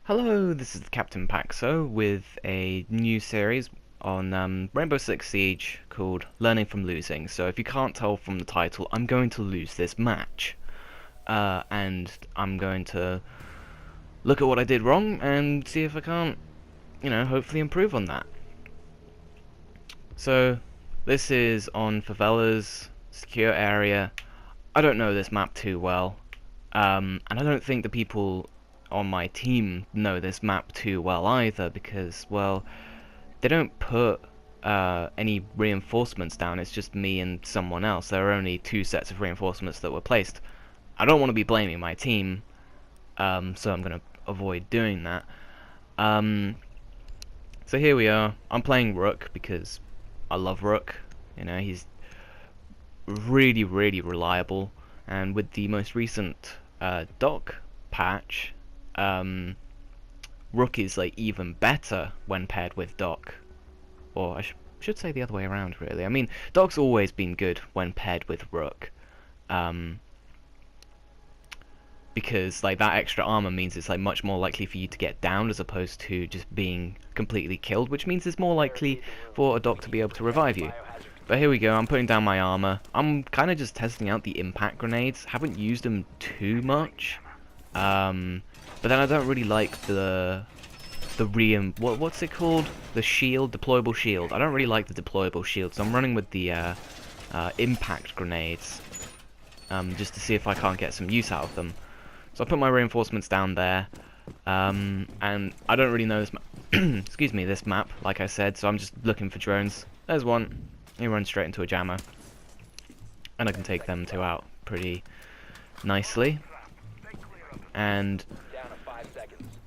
Hello, this is Captain Paxo with a new series on Rainbow Six Siege called Learning from Losing. So if you can't tell from the title, I'm going to lose this match. And I'm going to look at what I did wrong and see if I can't, hopefully improve on that. So this is on Favelas, secure area. I don't know this map too well. And I don't think the people on my team know this map too well either, because, well, they don't put any reinforcements down. It's just me and someone else. There are only two sets of reinforcements that were placed. I don't want to be blaming my team, so I'm going to avoid doing that. So here we are. I'm playing Rook because I love Rook. He's really, really reliable, and with the most recent Doc patch, Rook is like even better when paired with Doc, or I should say the other way around, really. I mean, Doc's always been good when paired with Rook, because like that extra armor means it's like much more likely for you to get downed as opposed to just being completely killed, which means it's more likely for a Doc to be able to revive you. But here we go, I'm putting down my armor. I'm kind of just testing out the impact grenades. Haven't used them too much. But then I don't really like the what's it called? The shield, deployable shield. I don't really like the deployable shield, so I'm running with the impact grenades, just to see if I can't get some use out of them. So I put my reinforcements down there, and I don't really know this excuse me, this map, like I said, so I'm just looking for drones. There's one. He runs straight into a jammer, and I can take them two out pretty nicely. And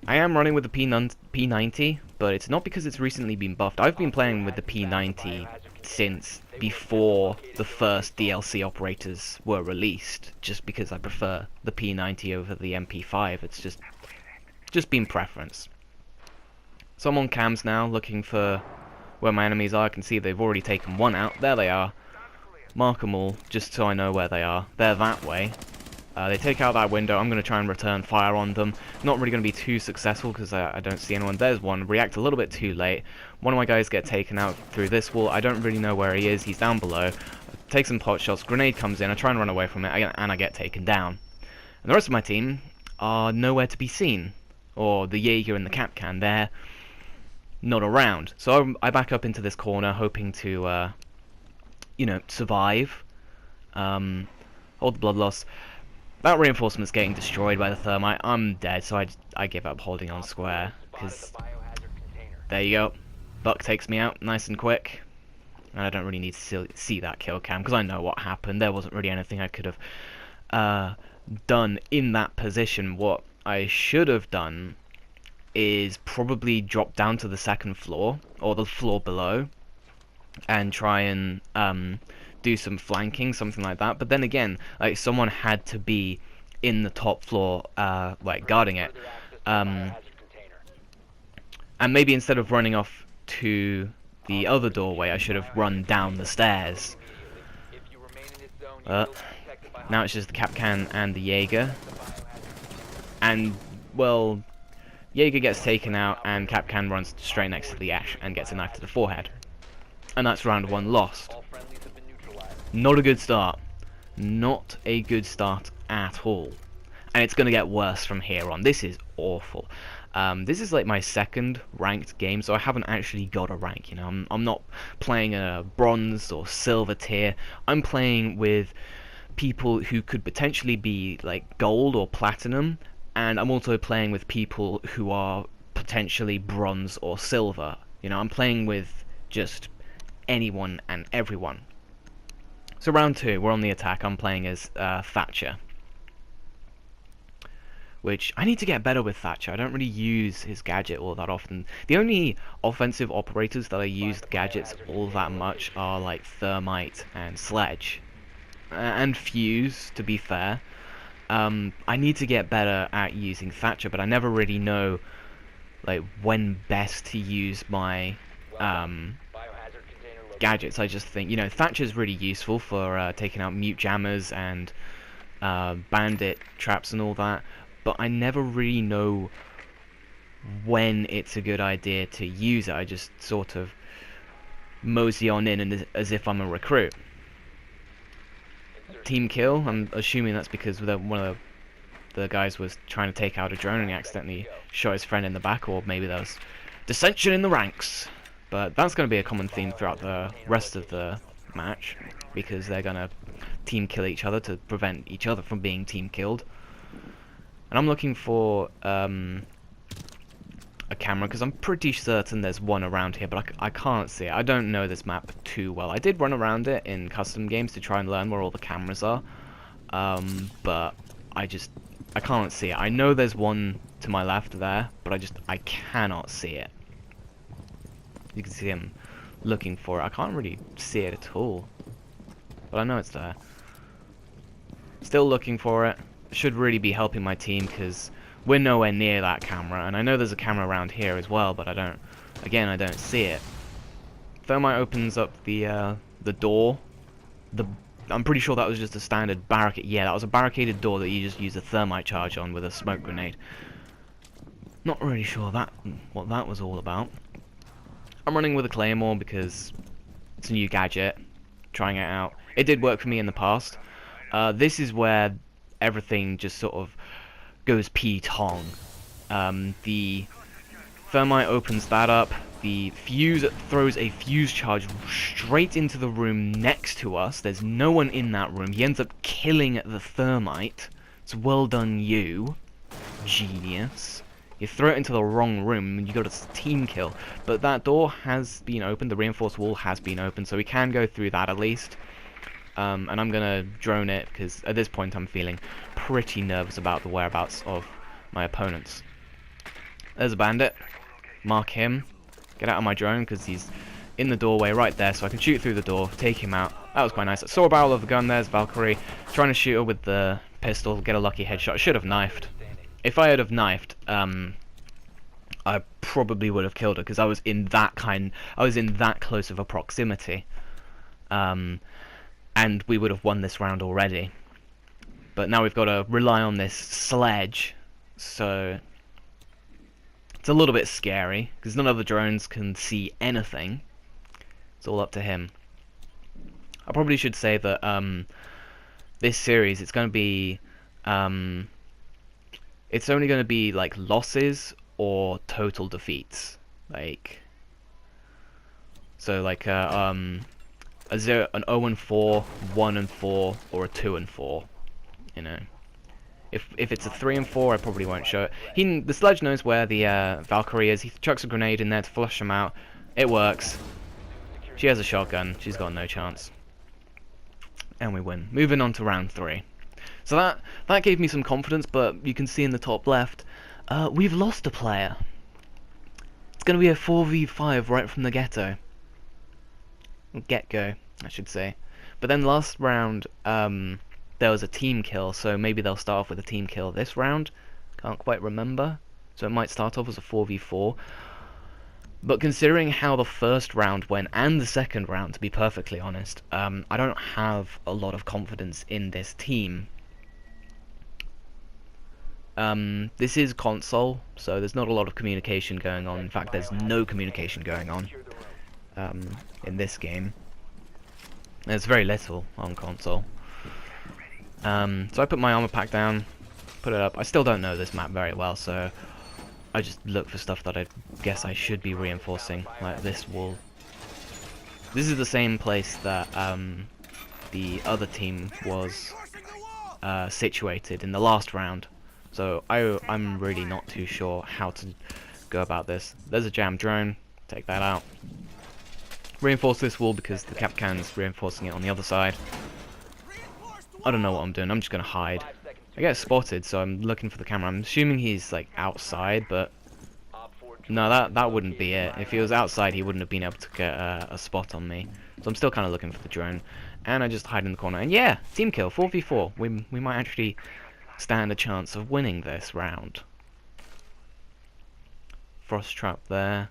I am running with the P90, but it's not because it's recently been buffed. I've been playing with the P90 since before the first DLC operators were released, just because I prefer the P90 over the MP5. It's just been preference. So I'm on cams now, looking for where my enemies are. I can see they've already taken one out. There they are. Mark them all, just so I know where they are. They're that way. They take out that window. I'm going to try and return fire on them. Not really going to be too successful because I don't see anyone. There's one. React a little bit too late. One of my guys get taken out through this wall. I don't really know where he is. He's down below. Take some pot shots. Grenade comes in. I try and run away from it, and I get taken down. And the rest of my team are nowhere to be seen. Or the Jaeger and the Kapkan, they're not around. So I back up into this corner, hoping to, survive. Hold the blood loss. That reinforcement's getting destroyed by the thermite. I'm dead, so I give up holding on square. Because there you go. Buck takes me out nice and quick. And I don't really need to see that kill cam, because I know what happened. There wasn't really anything I could have done in that position. What I should have done is probably drop down to the second floor, or the floor below, and try and do some flanking, something like that. But then again, like, someone had to be in the top floor, like, guarding it. And maybe instead of running off to the other doorway, I should have run down the stairs. Now it's just the Kapkan and the Jaeger. And, well, Jaeger gets taken out, and Kapkan runs straight next to the Ash and gets a knife to the forehead. And that's round one lost. Not a good start. Not a good start at all. And it's going to get worse from here on. This is awful. This is like my second ranked game, so I haven't actually got a rank. I'm not playing a bronze or silver tier. I'm playing with people who could potentially be like gold or platinum, and I'm also playing with people who are potentially bronze or silver. I'm playing with just anyone and everyone. So round two, we're on the attack. I'm playing as Thatcher, which I need to get better with Thatcher. I don't really use his gadget all that often. The only offensive operators that I use gadgets all that much are like Thermite and Sledge, and Fuse, to be fair. I need to get better at using Thatcher, but I never really know like when best to use my gadgets. I just think, Thatcher's really useful for taking out mute jammers and bandit traps and all that, but I never really know when it's a good idea to use it. I just sort of mosey on in and as if I'm a recruit. Team kill, I'm assuming that's because one of the guys was trying to take out a drone and he accidentally shot his friend in the back, or maybe there was dissension in the ranks. But that's going to be a common theme throughout the rest of the match, because they're going to team kill each other to prevent each other from being team killed. And I'm looking for a camera, because I'm pretty certain there's one around here, but I can't see it. I don't know this map too well. I did run around it in custom games to try and learn where all the cameras are, but I can't see it. I know there's one to my left there, but I cannot see it. You can see him looking for it. I can't really see it at all, but I know it's there. Still looking for it. Should really be helping my team, because we're nowhere near that camera, and I know there's a camera around here as well, but I don't see it. Thermite opens up the door. I'm pretty sure that was just a standard barricade. Yeah, that was a barricaded door that you just use a thermite charge on with a smoke grenade. Not really sure what that was all about. I'm running with a claymore because it's a new gadget. Trying it out. It did work for me in the past. This is where everything just sort of goes P-tong. The thermite opens that up. The fuse throws a fuse charge straight into the room next to us. There's no one in that room. He ends up killing the thermite. It's well done, you. Genius. You throw it into the wrong room and you got a team kill. But that door has been opened. The reinforced wall has been opened, so we can go through that at least. And I'm gonna drone it, because at this point I'm feeling pretty nervous about the whereabouts of my opponents. There's a bandit. Mark him. Get out of my drone, because he's in the doorway right there, so I can shoot through the door, take him out. That was quite nice. I saw a barrel of a gun. There's Valkyrie trying to shoot her with the pistol, get a lucky headshot. I should have knifed. If I had have knifed, I probably would have killed her, because I was in that close of a proximity. And we would have won this round already. But now we've got to rely on this sledge, so it's a little bit scary, because none of the drones can see anything. It's all up to him. I probably should say that this series, it's going to be it's only going to be like losses or total defeats, like so like an 0-4, 1-4, or a 2-4. You know, if it's a 3-4, I probably won't show it. The sledge knows where the Valkyrie is. He chucks a grenade in there to flush him out. It works. She has a shotgun. She's got no chance, and we win. Moving on to round 3. So that gave me some confidence, but you can see in the top left, we've lost a player. It's going to be a 4v5 right from the get-go, I should say. But then last round, there was a team kill, so maybe they'll start off with a team kill this round. Can't quite remember. So it might start off as a 4v4. But considering how the first round went, and the second round, to be perfectly honest, I don't have a lot of confidence in this team. This is console, so there's not a lot of communication going on. In fact, there's no communication going on in this game. There's very little on console. So I put my armor pack down, put it up. I still don't know this map very well, so I just look for stuff that I guess I should be reinforcing, like this wall. This is the same place that the other team was situated in the last round. So I'm really not too sure how to go about this. There's a jam drone, take that out. Reinforce this wall because the Kapkan's reinforcing it on the other side. I don't know what I'm doing, I'm just gonna hide. I get spotted, so I'm looking for the camera. I'm assuming he's like outside, but no, that wouldn't be it. If he was outside, he wouldn't have been able to get a spot on me. So I'm still kind of looking for the drone, and I just hide in the corner. And yeah, team kill, 4v4. We might actually stand a chance of winning this round. Frost trap there.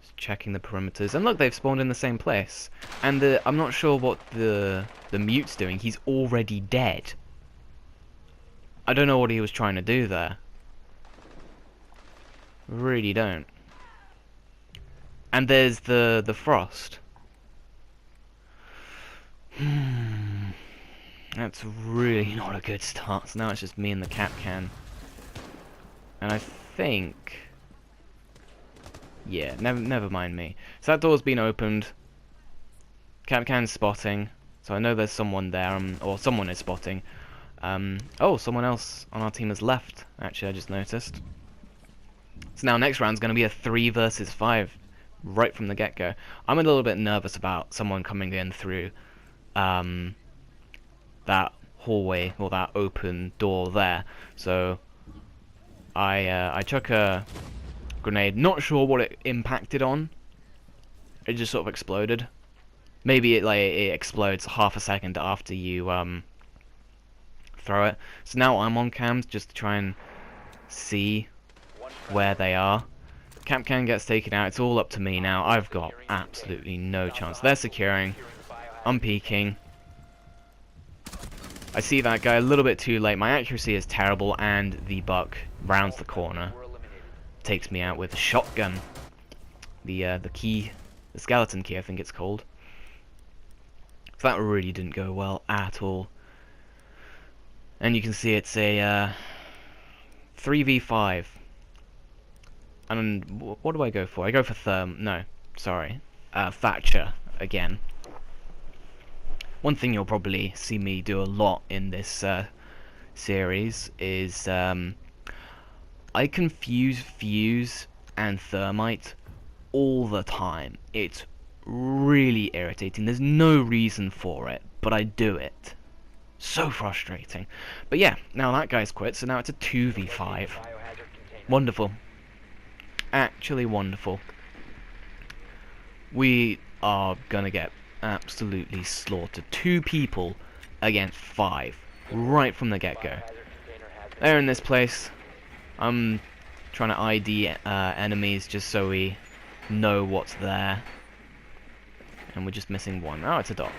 Just checking the perimeters, and look, they've spawned in the same place. And I'm not sure what the mute's doing. He's already dead. I don't know what he was trying to do there. Really don't. And there's the frost. That's really not a good start. So now it's just me and the Capcan. And I think... yeah, never mind me. So that door's been opened. Capcan's spotting. So I know there's someone there, or someone is spotting. Oh, someone else on our team has left. Actually, I just noticed. So now next round's going to be a 3 versus 5. Right from the get-go. I'm a little bit nervous about someone coming in through that hallway, or that open door there. So I chuck a grenade, not sure what it impacted on. It just sort of exploded. Maybe it explodes half a second after you throw it. So now I'm on cams just to try and see where they are. Capcan gets taken out. It's all up to me now. I've got absolutely no chance. They're securing. I'm peeking. I see that guy a little bit too late. My accuracy is terrible, and the buck rounds the corner, takes me out with a shotgun. The key, the skeleton key, I think it's called. So that really didn't go well at all. And you can see it's a 3v5. And what do I go for? I go for Thatcher again. One thing you'll probably see me do a lot in this series is I confuse fuse and thermite all the time. It's really irritating. There's no reason for it, but I do it. So frustrating. But yeah, now that guy's quit, so now it's a 2v5. Wonderful. Actually wonderful. We are gonna get absolutely slaughtered. 2 people against 5 right from the get-go. They're in this place. I'm trying to ID enemies just so we know what's there. And we're just missing one. Oh, it's a dock.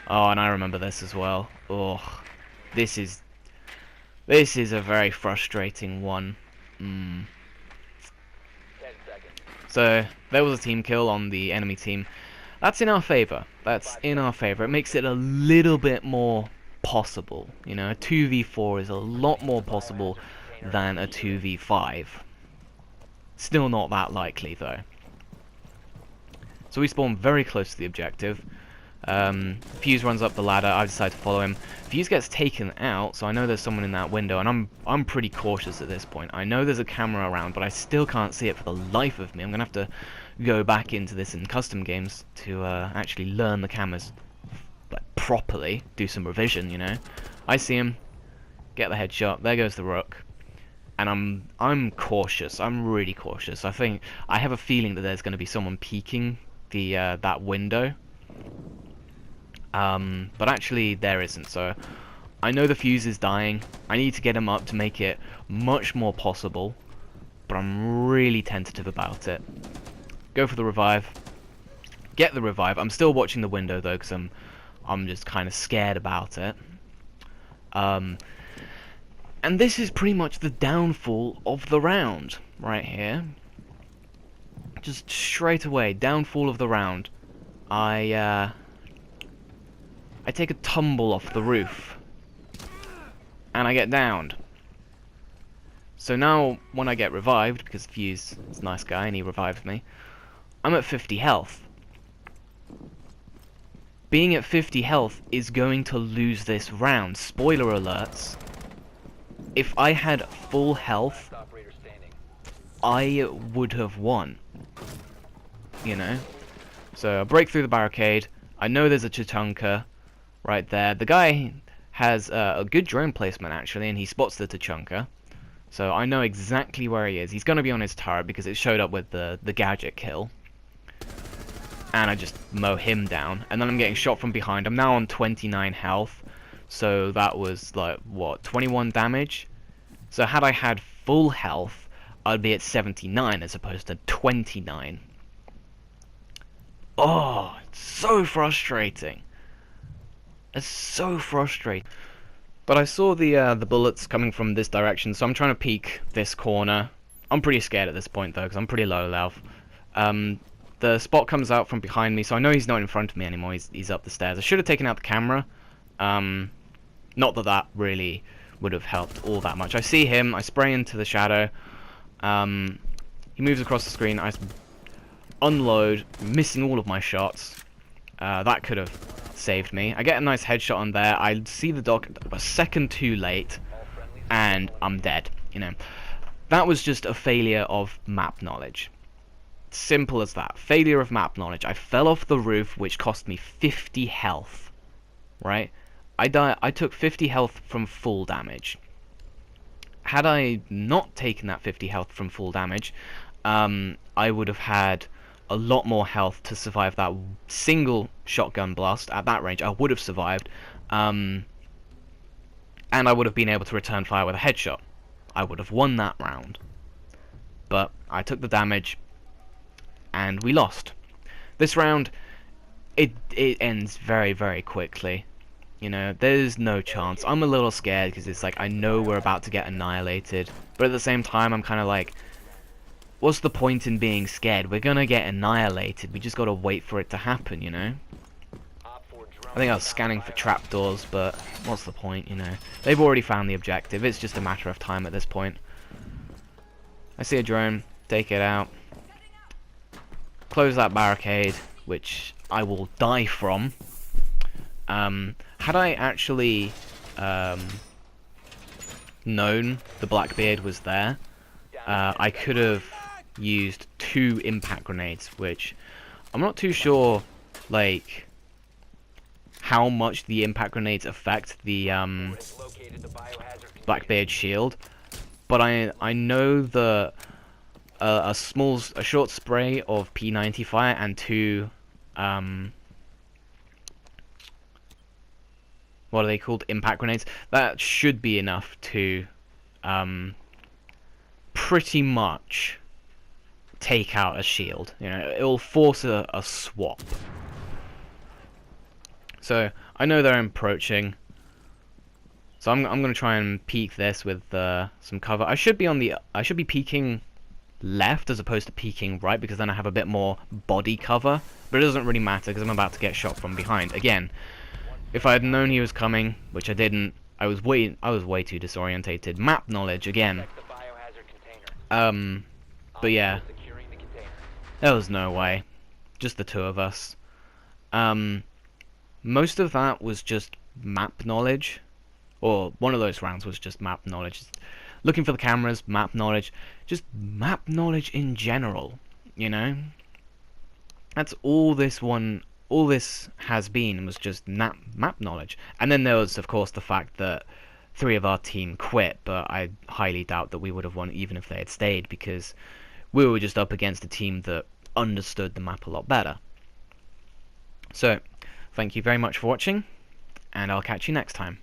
Oh, and I remember this as well. Oh, this is a very frustrating one. So there was a team kill on the enemy team. That's in our favor. That's in our favor. It makes it a little bit more possible. You know, a 2v4 is a lot more possible than a 2v5. Still not that likely though. So we spawn very close to the objective. Fuse runs up the ladder. I decide to follow him. Fuse gets taken out, so I know there's someone in that window, and I'm pretty cautious at this point. I know there's a camera around, but I still can't see it for the life of me. I'm gonna have to go back into this in custom games to actually learn the cameras like properly, do some revision, you know. I see him, get the headshot. There goes the rook, and I'm cautious. I'm really cautious. I have a feeling that there's going to be someone peeking the that window. But actually there isn't, so I know the fuse is dying. I need to get him up to make it much more possible, but I'm really tentative about it. Go for the revive. Get the revive. I'm still watching the window though, because I'm just kind of scared about it. And this is pretty much the downfall of the round right here. Just straight away, downfall of the round. I take a tumble off the roof, and I get downed. So now, when I get revived, because Fuse is a nice guy and he revived me, I'm at 50 health. Being at 50 health is going to lose this round. Spoiler alerts. If I had full health, I would have won. You know? So I break through the barricade. I know there's a Tachanka right there. The guy has a good drone placement actually, and he spots the Tachanka. So I know exactly where he is. He's going to be on his turret because it showed up with the gadget kill. And I just mow him down. And then I'm getting shot from behind. I'm now on 29 health. So that was like, what, 21 damage? So had I had full health, I'd be at 79 as opposed to 29. Oh, it's so frustrating. It's so frustrating. But I saw the bullets coming from this direction, so I'm trying to peek this corner. I'm pretty scared at this point though, because I'm pretty low level. The spot comes out from behind me, so I know he's not in front of me anymore. He's up the stairs. I should have taken out the camera. Not that that really would have helped all that much. I see him. I spray into the shadow. He moves across the screen. I unload, missing all of my shots. That could have saved me. I get a nice headshot on there. I see the dog a second too late, and I'm dead. You know, that was just a failure of map knowledge. Simple as that. Failure of map knowledge. I fell off the roof, which cost me 50 health. Right? I took 50 health from full damage. Had I not taken that 50 health from full damage, I would have had a lot more health to survive that single shotgun blast at that range. I would have survived, and I would have been able to return fire with a headshot. I would have won that round. But I took the damage, and we lost. This round, it ends very, very quickly. You know, there's no chance. I'm a little scared because it's like I know we're about to get annihilated, but at the same time I'm kind of like, what's the point in being scared? We're gonna get annihilated. We just gotta wait for it to happen, you know? I think I was scanning for trapdoors, but what's the point, you know? They've already found the objective. It's just a matter of time at this point. I see a drone. Take it out. Close that barricade, which I will die from. Had I actually known the Blackbeard was there, I could have used 2 impact grenades, which I'm not too sure, like, how much the impact grenades affect the Blackbeard shield, but I know that a short spray of P90 fire and 2 what are they called? Impact grenades. That should be enough to pretty much take out a shield. You know, it will force a swap. So I know they're approaching. So I'm gonna try and peek this with some cover. I should be peeking left as opposed to peeking right, because then I have a bit more body cover. But it doesn't really matter because I'm about to get shot from behind again. If I had known he was coming, which I didn't, I was way too disorientated. Map knowledge again. But yeah, there was no way. Just the 2 of us. Most of that was just map knowledge, or one of those rounds was just map knowledge. Looking for the cameras, map knowledge, just map knowledge in general. You know, that's all this has been, was just map knowledge. And then there was, of course, the fact that 3 of our team quit, but I highly doubt that we would have won even if they had stayed, because we were just up against a team that understood the map a lot better. So, thank you very much for watching, and I'll catch you next time.